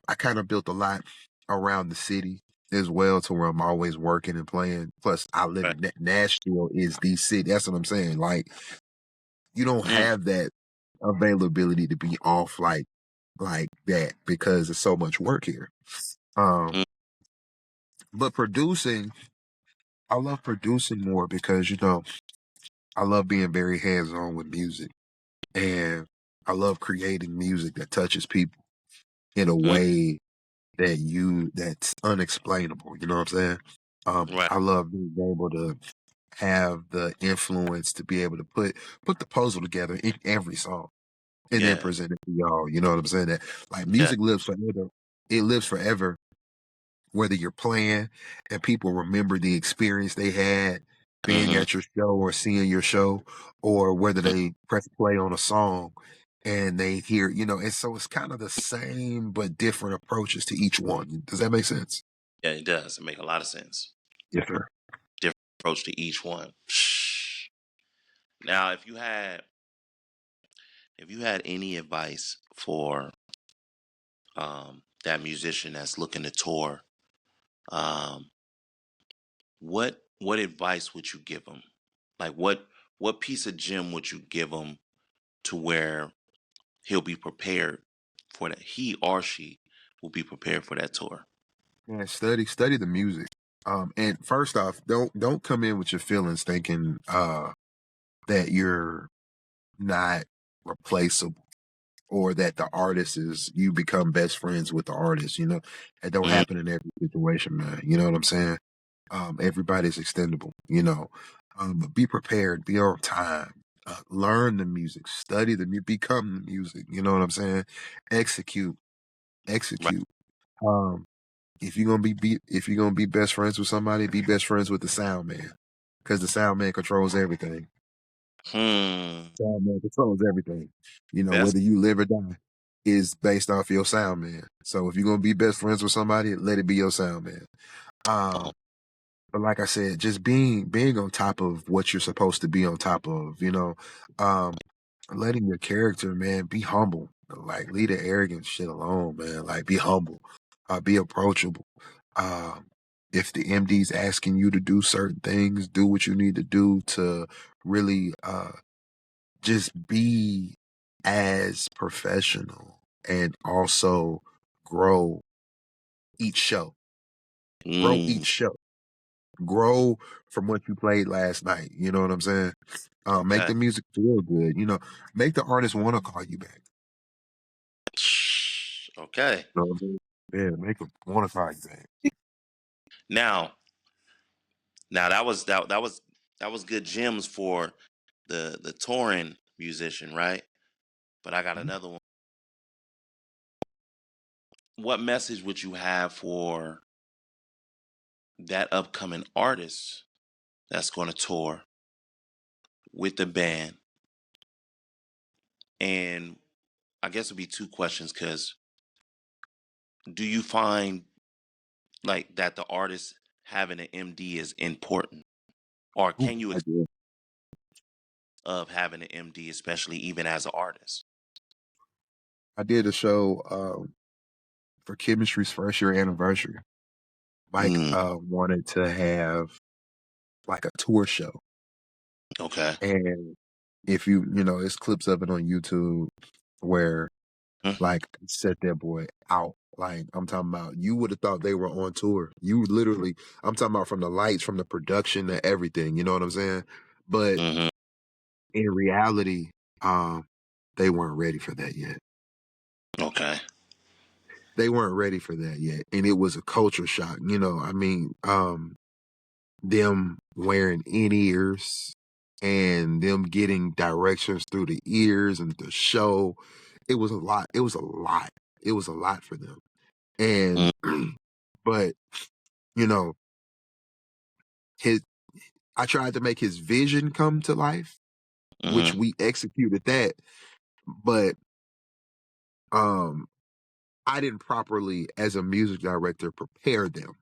I kind of built a lot around the city as well, to where I'm always working and playing. Plus, I live Right. in Nashville is the city. That's what I'm saying. Like, you don't Mm, have that availability to be off like that because there's so much work here. Um, mm, but producing, I love producing more because, I love being very hands on with music, and I love creating music that touches people. in a Mm, way that's unexplainable. You know what I'm saying? right. I love being able to have the influence to be able to put the puzzle together in every song and then Yeah. present it to y'all. You know what I'm saying? That like Yeah. music lives forever. It lives forever, whether you're playing and people remember the experience they had being Hmm. at your show or seeing your show, or whether they press play on a song and they hear, and so it's kind of the same but different approaches to each one. Does that make sense? Yeah, it does. It make a lot of sense. Yes, sir. Different approach to each one. Now, if you had any advice for that musician that's looking to tour, um, what advice would you give them? Like what piece of gem would you give him to where he'll be prepared for that? He or she will be prepared for that tour. Yeah, study the music. And first off, don't come in with your feelings thinking that you're not replaceable or that the artist is you become best friends with the artist. That don't Mm, happen in every situation, man. You know what I'm saying? Everybody's extendable. But be prepared, be on time. Learn the music, study the music, become the music. You know what I'm saying? Execute, right. execute. Um, if you're gonna be best friends with somebody, be best friends with the sound man, because the sound man controls everything. Hmm. Sound man controls everything. That's Whether you live or die is based off your sound man. So if you're gonna be best friends with somebody, let it be your sound man. oh, Um, but like I said, just being on top of what you're supposed to be on top of. Um, letting your character, man, be humble. Like leave the arrogant shit alone, man. Like be humble, be approachable. Um, if the MD's asking you to do certain things, do what you need to do to really just be as professional and also grow each show. Grow mm, each show. Grow from what you played last night. You know what I'm saying? Make okay. the music feel good. Make the artist want to call you back. Okay. You know what I mean? Yeah, make them want to call you back. Now, now that was good gems for the touring musician, right? But I got Mhm. another one. What message would you have for that upcoming artist that's going to tour with the band? And I guess it'd be two questions because do you find like that the artist having an MD is important, or Ooh, can you I did. of having an MD, especially even as an artist? I did a show for Chemistry's first year anniversary. Mike Mm, wanted to have like a tour show. okay. And if it's clips of it on YouTube where Mm, like set that boy out. Like I'm talking about, you would have thought they were on tour. You literally, I'm talking about from the lights, from the production to everything. You know what I'm saying? But hmm. in reality, um, they weren't ready for that yet. Okay. They weren't ready for that yet, and it was a culture shock. I mean, them wearing in ears and them getting directions through the ears and the show. It was a lot. It was a lot. It was a lot for them. And but you know, his I tried to make his vision come to life, which Mm-hmm. we executed that, but um I didn't properly as a music director prepare them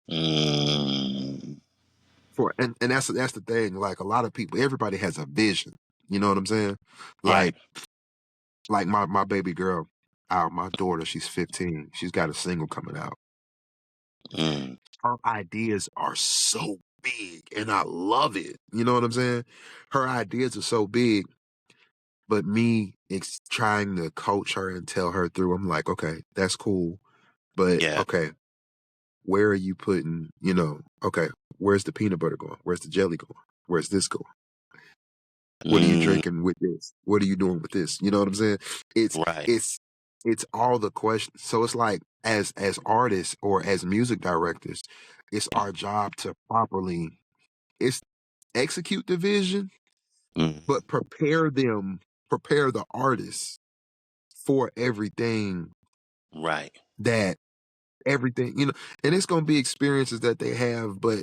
Mm, for and that's the thing. Like a lot of people, everybody has a vision. You know what I'm saying? right. Like my baby girl, my daughter, she's 15. She's got a single coming out. Mm, Her ideas are so big and I love it. You know what I'm saying? Her ideas are so big, but me trying to coach her and tell her through, I'm like, okay, that's cool. But yeah. okay, where are you putting, okay, where's the peanut butter going? Where's the jelly going? Where's this going? What are you Mm, drinking with this? What are you doing with this? You know what I'm saying? It's right. it's it's all the questions. So it's like as artists or as music directors, it's our job to properly it's execute the vision, Mhm. but prepare the artists for everything Right. that everything, and it's gonna be experiences that they have, but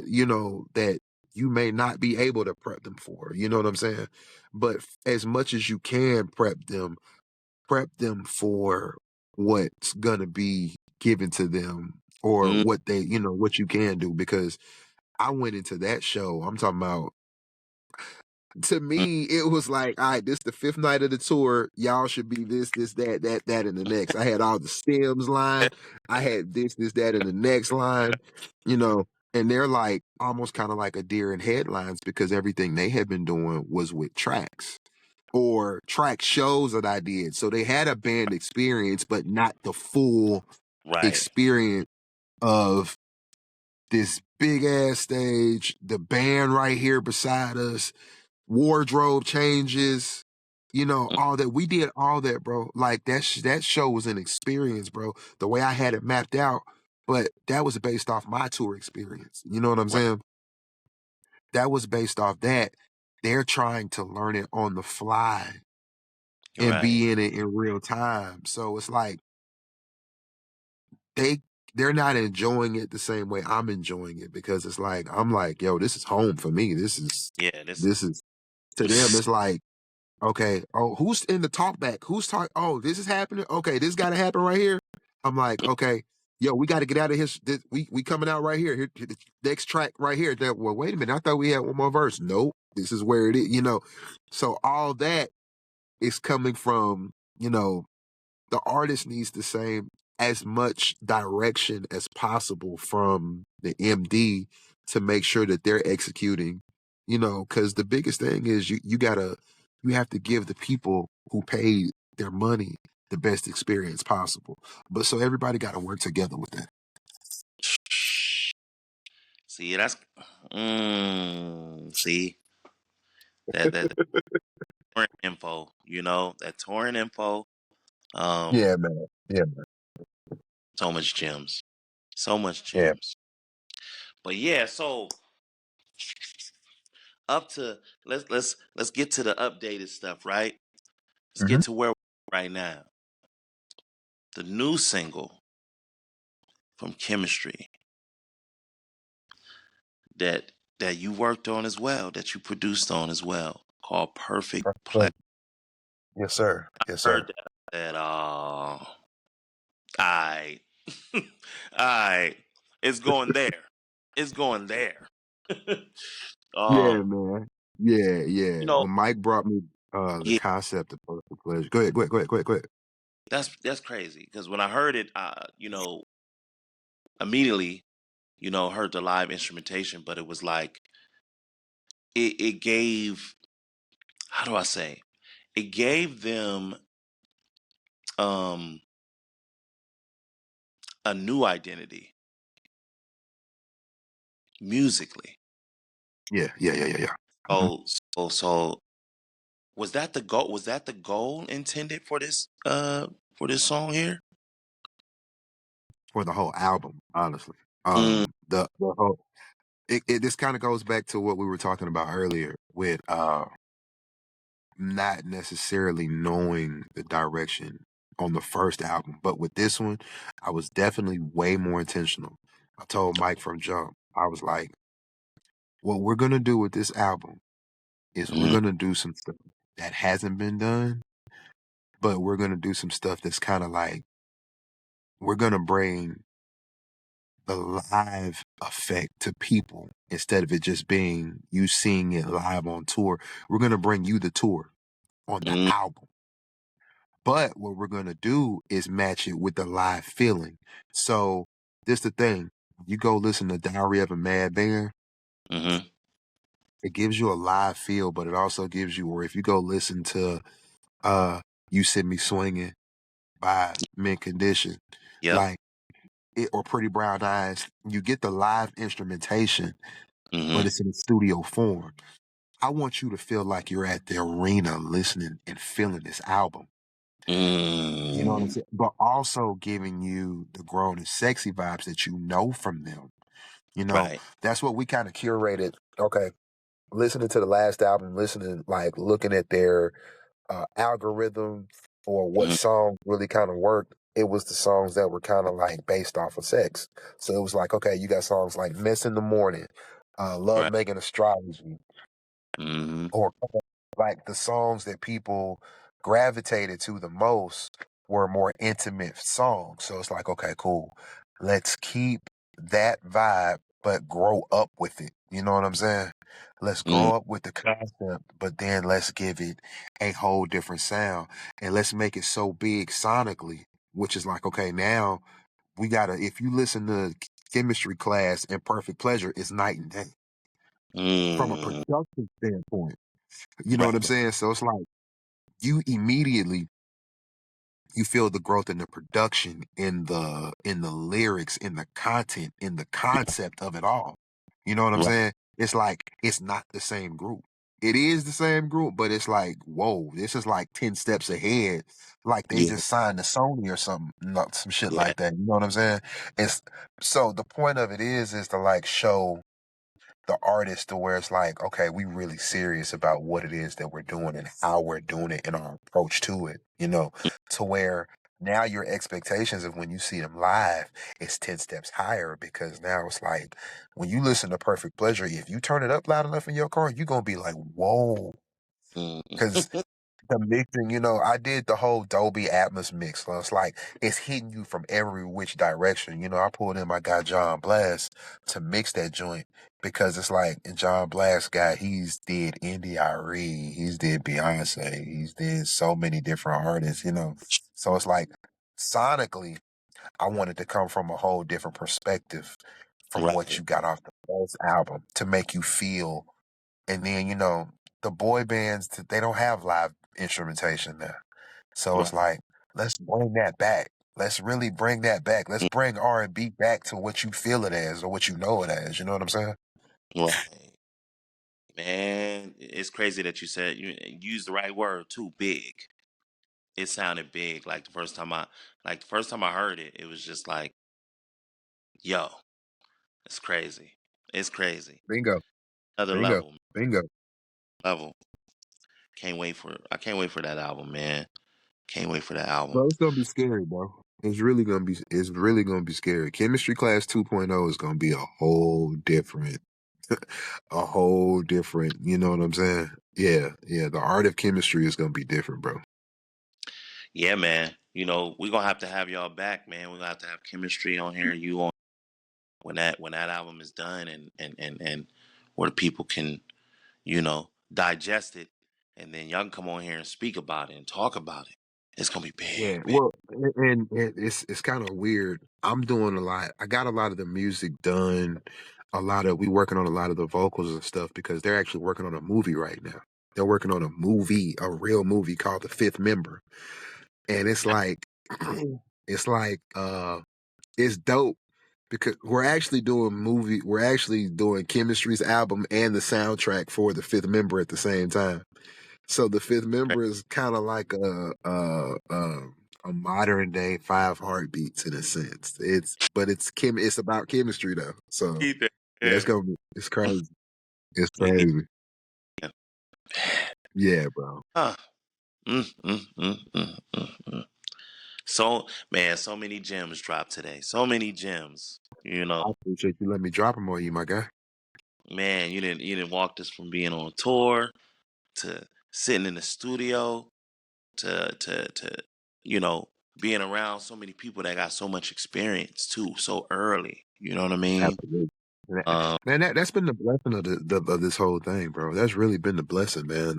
that you may not be able to prep them for. You know what I'm saying? But as much as you can prep them for what's gonna be given to them or Mm, what what you can do. Because I went into that show, I'm talking about, to mm, me, it was like, all right, this the fifth night of the tour. Y'all should be this, that, and the next. I had all the stems line. I had this, that, and the next line, you know, and they're like almost kind of like a deer in headlines because everything they had been doing was with tracks or track shows that I did. So they had a band experience, but not the full right. experience of this big ass stage, the band right here beside us, wardrobe changes, Mm, all that. We did all that, bro. Like that show was an experience, bro. The way I had it mapped out, but that was based off my tour experience. You know what I'm right. saying? That was based off that. They're trying to learn it on the fly and Right. be in it in real time. So it's like they they're not enjoying it the same way I'm enjoying it because it's like I'm like, yo, this is home for me. Yeah. This. This is to them, it's like, okay, oh, who's in the talk back? Who's talk? Oh, this is happening. Okay, this got to happen right here. I'm like, okay, yo, we got to get out of here. We coming out right here. Here, the next track right here. Well, wait a minute. I thought we had one more verse. Nope, this is where it is. So all that is coming from the artist needs the same as much direction as possible from the MD to make sure that they're executing, because the biggest thing is you have to give the people who paid their money the best experience possible. But so everybody got to work together with that. See, that's. See that touring info. That touring info. Um, Yeah, man. Yeah, so much gems. So much yeah. gems. But yeah, so up to let's get to the updated stuff, right? Let's Hmm. get to where we're right now. The new single from Chemistry that that you worked on as well, that you produced on as well, called Perfect Play. Yes, sir. Yes, Heard sir. that I I it's going there. It's going there. Yeah, um, man. Yeah, you yeah. know, When Mike brought me the yeah, concept of perfect pleasure. Go ahead, go ahead. that's crazy because when I heard it, immediately, heard the live instrumentation, but it was like it gave, how do I say? It gave them um a new identity musically. Yeah. Mhm. So was that the goal? Was that the goal intended for this song here? For the whole album, honestly. Mm, The whole this kind of goes back to what we were talking about earlier with not necessarily knowing the direction on the first album, but with this one, I was definitely way more intentional. I told Mike from jump, I was like, what we're gonna do with this album is we're mm, gonna do some stuff that hasn't been done, but we're gonna do some stuff that's kind of like we're gonna bring the live effect to people instead of it just being you seeing it live on tour. We're gonna bring you the tour on the mm, album. But what we're gonna do is match it with the live feeling. So this the thing. You go listen to Diary of a Mad Band, mm-hmm. it gives you a live feel, but it also gives you, or if you go listen to You Send Me Swinging by Mint Condition, Yep. like it, or Pretty Brown Eyes, you get the live instrumentation, but Mm-hmm. it's in a studio form. I want you to feel like you're at the arena listening and feeling this album. You know what I'm Mm. saying? But also giving you the grown and sexy vibes that you know from them. You know, Right. that's what we kind of curated. Okay, listening to the last album, listening, like looking at their algorithm or what Mm. song really kind of worked. It was the songs that were kind of like based off of sex. So it was like, okay, you got songs like Miss in the Morning, Love Right. Making Astrology, Mm-hmm. or like the songs that people gravitated to the most were more intimate songs. So it's like, okay, cool. Let's keep that vibe, but grow up with it. You know what I'm saying? Let's Mm. grow up with the concept, but then let's give it a whole different sound. And let's make it so big sonically, which is like, okay, now we gotta, if you listen to Chemistry Class and Perfect Pleasure, it's night and day from a Mm. production standpoint. You know what I'm Right. saying? So it's like you immediately you feel the growth in the production, in the lyrics, in the content, in the concept of it all. You know what I'm Right. saying? It's like it's not the same group. It is the same group, but it's like, whoa, this is like 10 steps ahead. Like they Yeah. just signed to Sony or something, not some shit Yeah. like that. You know what I'm saying? It's so the point of it is to like show the artist to where it's like, okay, we really serious about what it is that we're doing and how we're doing it and our approach to it, to where now your expectations of when you see them live is 10 steps higher because now it's like when you listen to Perfect Pleasure, if you turn it up loud enough in your car, you're going to be like, whoa. Mm. Because the mixing, I did the whole Dolby Atmos mix. So it's like it's hitting you from every which direction. I pulled in my guy John Blast to mix that joint because it's like and John Blast guy, he's did NDRE, he's did Beyonce, he's did so many different artists. So it's like sonically, I wanted to come from a whole different perspective from what Right. you got off the first album to make you feel and then, the boy bands, they don't have live instrumentation now. So it's Right. like, let's bring that back. Let's really bring that back. Let's bring R&B back to what you feel it as or what you know it as. You know what I'm saying? Right. Man, it's crazy that you said you used the right word too, big. It sounded big. Like the first time I heard it, it was just like, yo, it's crazy. It's crazy. Bingo, Another bingo, level, bingo. level. I can't wait for that album, man. Can't wait for that album. Bro, it's gonna be scary, bro. It's really gonna be scary. Chemistry Class 2.0 is gonna be a whole different a whole different, you know what I'm saying? Yeah, yeah. The art of chemistry is gonna be different, bro. Yeah, man. We're gonna have to have y'all back, man. We're gonna have to have chemistry on here. You on when that album is done and where the people can, digest it and then y'all can come on here and speak about it and talk about it. It's gonna be big, Yeah, man. well, and it's kind of weird. I'm doing a lot. I got a lot of the music done. We working on a lot of the vocals and stuff because they're actually working on a movie right now. They're working on a real movie called The Fifth Member, and it's like, it's like, it's dope because we're actually doing Chemistry's album and the soundtrack for The Fifth Member at the same time. So the fifth member is kind of like a modern day Five Heartbeats in a sense. It's about chemistry though. So Keep it. yeah, Yeah. it's crazy. It's We need crazy. it. Yeah, bro. Huh. Mm, mm, mm, mm, mm, mm. So man, so many gems dropped today. So many gems. I appreciate you letting me drop them on you, my guy. Man, you didn't walk us from being on tour to sitting in the studio to you know being around so many people that got so much experience too so early. You know what I mean? Absolutely. Um, Man, that's been the blessing of of this whole thing, bro. That's really been the blessing, man.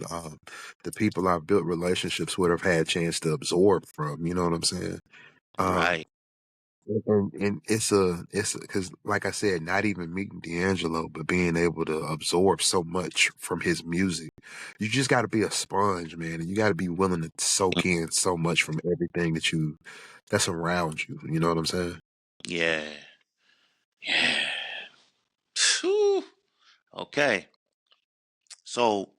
The people I've built relationships with, have had a chance to absorb from. You know what I'm saying? Um, right. and it's because like I said, not even meeting D'Angelo, but being able to absorb so much from his music. You just got to be a sponge, man, and you got to be willing to soak in so much from everything that's around you. You know what I'm saying? Yeah. Yeah. Phew. Okay. So,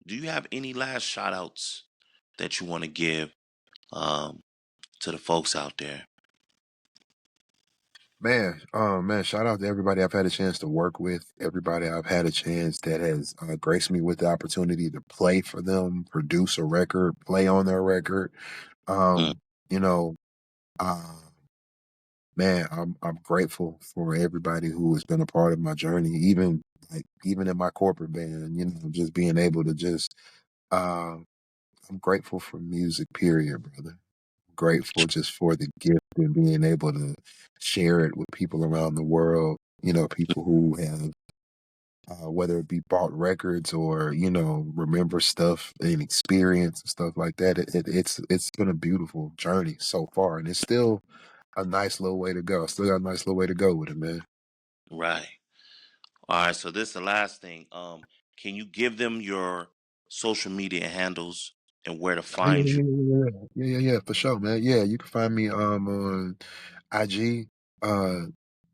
do you have any last shout outs that you want to give? um, to the folks out there? Man, shout out to everybody I've had a chance to work with, everybody I've had a chance that has graced me with the opportunity to play for them, produce a record, play on their record. Mm, You know, uh, man, I'm grateful for everybody who has been a part of my journey, even in my corporate band, just being able to just uh, I'm grateful for music, period, brother. Grateful just for the gift and being able to share it with people around the world, people who have whether it be bought records or remember stuff and experience and stuff like that. It's been a beautiful journey so far, and it's still a nice little way to go. Still got a nice little way to go with it, man. right. All right. So this is the last thing. Can you give them your social media handles and where to Oh, yeah, find you? yeah, yeah, yeah, yeah, yeah, yeah, for sure, man. Yeah, you can find me on IG, uh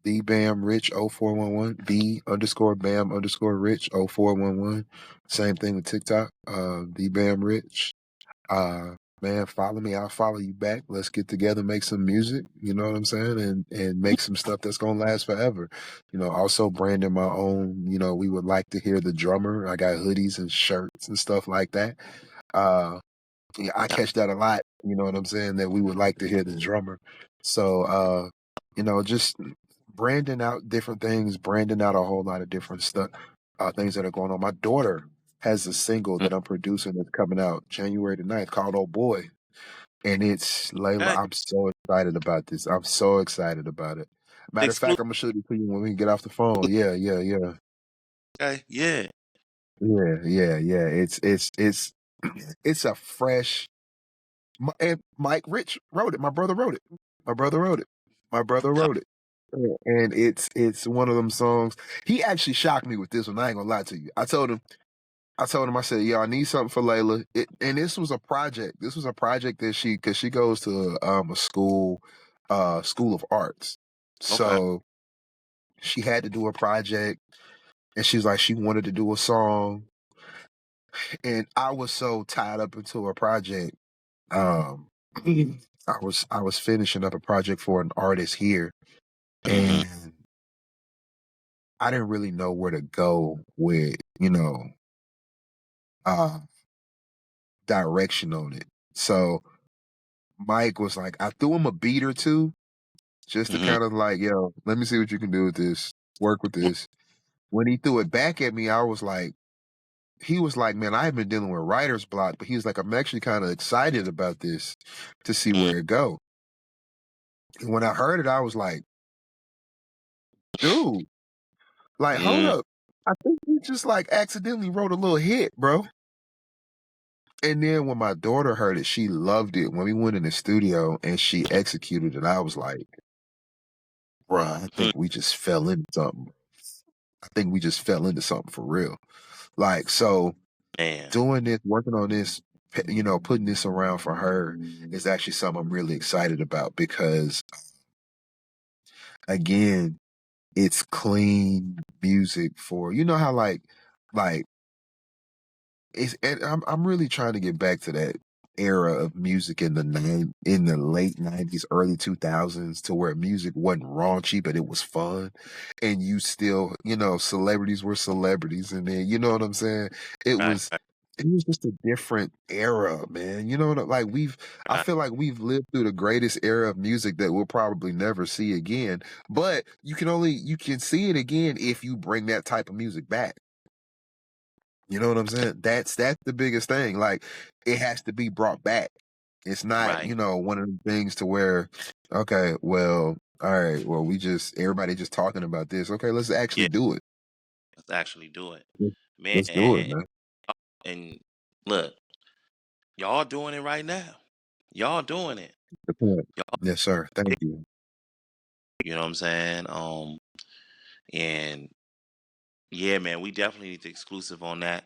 the Bam Rich 0411, B underscore Bam underscore Rich 0411. Same thing with TikTok, the Bam Rich. Uh Man, follow me, I'll follow you back. Let's get together, make some music, you know what I'm saying? And make some stuff that's gonna last forever. Also branding my own, we would like to hear the drummer. I got hoodies and shirts and stuff like that. Uh yeah, I catch that a lot, you know what I'm saying, that we would like to hear the drummer. So, just branding out different things, branding out a whole lot of different stuff, things that are going on. My daughter has a single Mm, that I'm producing that's coming out January the 9th called Oh Boy. And it's Layla. okay. I'm so excited about this. I'm so excited about it. Matter of fact, Exclusive. I'm gonna show it to you when we get off the phone. Yeah, yeah, yeah. Okay. Yeah. Yeah, yeah, yeah. It's it's a fresh and Mike Rich wrote it. My brother wrote it. My brother wrote it. My brother Okay. wrote it. And it's one of them songs. He actually shocked me with this one. I ain't gonna lie to you. I told him, I said, "Yo, I need something for Layla." And this was a project. This was a project that because she goes to a school of arts. Okay. So she had to do a project, and she's like, she wanted to do a song, and I was so tied up into a project. Um, I was finishing up a project for an artist here, Mm-hmm. and I didn't really know where to go with, uh, direction on it. So Mike was like, I threw him a beat or two just to Mm-hmm. kind of like, yo, let me see what you can do with this, work with this. When he threw it back at me, he was like, man, I've been dealing with writer's block, but he was like, I'm actually kind of excited about this to see where it go. And when I heard it, I was like, dude, like, hold Mm-hmm. up. I think you just like accidentally wrote a little hit, bro. And then when my daughter heard it, she loved it. When we went in the studio and she executed it, I was like, bruh, I think we just fell into something. I think we just fell into something for real. Like, so Man. doing this, working on this, putting this around for her is actually something I'm really excited about because, again, it's clean music for, how like and I'm really trying to get back to that era of music in the late 90s, early 2000s, to where music wasn't raunchy, but it was fun. And you still, celebrities were celebrities. And then, you know what I'm saying? It Right. was Right. it was just a different era, man. You know what like I Right. feel like we've lived through the greatest era of music that we'll probably never see again. But you can see it again if you bring that type of music back. You know what I'm saying? That's the biggest thing. Like, it has to be brought back. It's not, Right. one of the things to where, okay, well, all right, well, everybody just talking about this. Okay, let's Yeah. actually do it. Let's actually do it, Let's man. let's do it, man. And look, y'all doing it right now. Y'all doing it. The point. Y'all, Yes, sir. Thank you. you know what I'm saying? And yeah, man, we definitely need the exclusive on that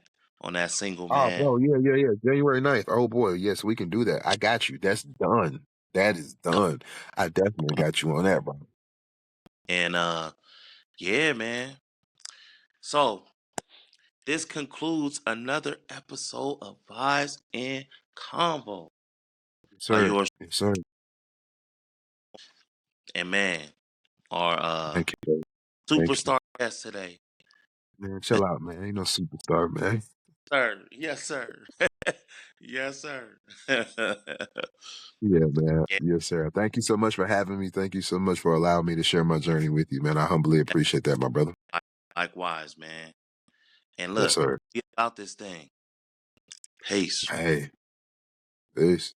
single, Oh, man. bro, yeah, yeah, yeah. January 9th. Oh boy, yes, we can do that. I got you. That's done. That is done. I definitely got you on that, bro. And yeah, man. So this concludes another episode of Vibes and Convo. are sir. yours. Yes, sir. And man, our Thank you, bro. Thank you. superstar guest today. Man, chill out, man. Ain't no superstar, man. Sir. Yes, sir. Yes, sir. Yeah, man. Yeah, Yes, sir. Thank you so much for having me. Thank you so much for allowing me to share my journey with you, man. I humbly appreciate that, my brother. likewise, man. And Yes, look, sir. get about this thing. Peace. Hey, peace.